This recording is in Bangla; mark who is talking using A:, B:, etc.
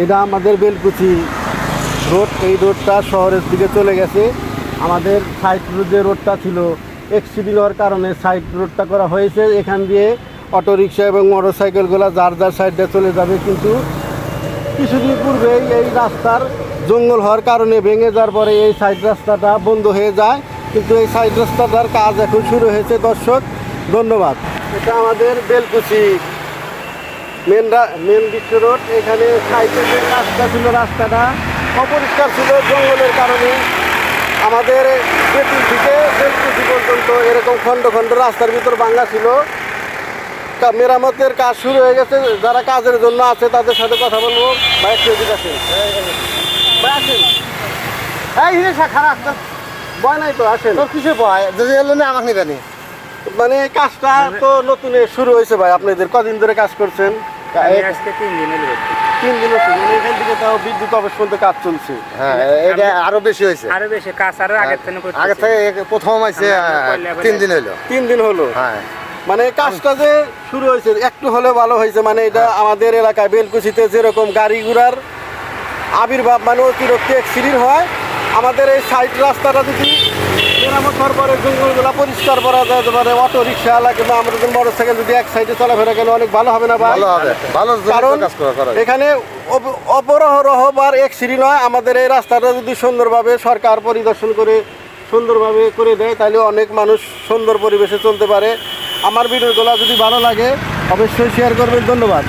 A: এটা আমাদের বেলকুচি রোড। এই রোডটা শহরের দিকে চলে গেছে। আমাদের সাইড যে রোডটা ছিল অ্যাক্সিডেন্ট হওয়ার কারণে সাইড রোডটা করা হয়েছে। এখান দিয়ে অটোরিকশা এবং মোটরসাইকেলগুলো যার যার সাইডে চলে যাবে, কিন্তু কিছুদিন পূর্বেই এই রাস্তার জঙ্গল হওয়ার কারণে ভেঙে যাওয়ার পরে এই সাইড রাস্তাটা বন্ধ হয়ে যায়। কিন্তু এই সাইড রাস্তাটার কাজ এখন শুরু হয়েছে। দর্শক ধন্যবাদ। এটা আমাদের বেলকুচি মেন বিশ্ব রোড। এখানে সাইডে যে রাস্তা ছিল, রাস্তাটা অপরিষ্কার ছিল জঙ্গলের কারণে। আমাদের বেতুল থেকে বেলকুচি পর্যন্ত এরকম খণ্ড খণ্ড রাস্তার ভিতর ভাঙা ছিল। মেরামতের কাজ শুরু হয়ে গেছে। যারা কাজের জন্য আছে তাদের সাথে কথা বলবো। ভাই একটু এদিকে আসেন। ভাই আসেন। এই হিরেশা খারাপ ভয় নাই তো, আসেন।
B: কিসে ভয় যদি এলো না আমাকে নিবেনি।
A: মানে কাজটা তো নতুন শুরু হয়েছে ভাই। আপনাদের কদিন ধরে কাজ করছেন?
C: আজকে 3 দিন হলো।
A: 3 দিন হচ্ছে। মানে এখান থেকে তাও বিদ্যুৎ অফিস পর্যন্ত কাজ চলছে।
B: হ্যাঁ, এটা আরো বেশি হয়েছে।
C: আরো বেশি কাজ আরো আগের থেকে করতেছে।
B: আগে থেকে প্রথম হয়েছে 3 দিন হলো।
A: 3 দিন হলো।
B: হ্যাঁ,
A: মানে কাজটা যে শুরু হয়েছে একটু হলে ভালো হয়েছে। মানে এটা আমাদের এলাকায় বেলকুচিতে যেরকম গাড়ি ঘোড়ার আবির্ভাব, মানে অতিরিক্ত অ্যাক্সিডেন্ট হয়, আমাদের এই সাইড রাস্তাটা যদি মেরামত হওয়ার পরে জঙ্গলগুলো পরিষ্কার করা যেতে পারে, অটো রিক্সা কিংবা আমাদের মোটর সাইকেল যদি এক সাইডে চলাফেরা গেলে অনেক ভালো হবে না ভাই?
B: ভালো হবে, ভালো
A: কারণ
B: কাজ করা।
A: এখানে অপরহরবার অ্যাক্সিডেন্ট হয়। আমাদের এই রাস্তাটা যদি সুন্দরভাবে সরকার পরিদর্শন করে সুন্দরভাবে করে দেয়, তাহলে অনেক মানুষ সুন্দর পরিবেশে চলতে পারে। আমার ভিডিওগুলো যদি ভালো লাগে অবশ্যই শেয়ার করবেন। ধন্যবাদ।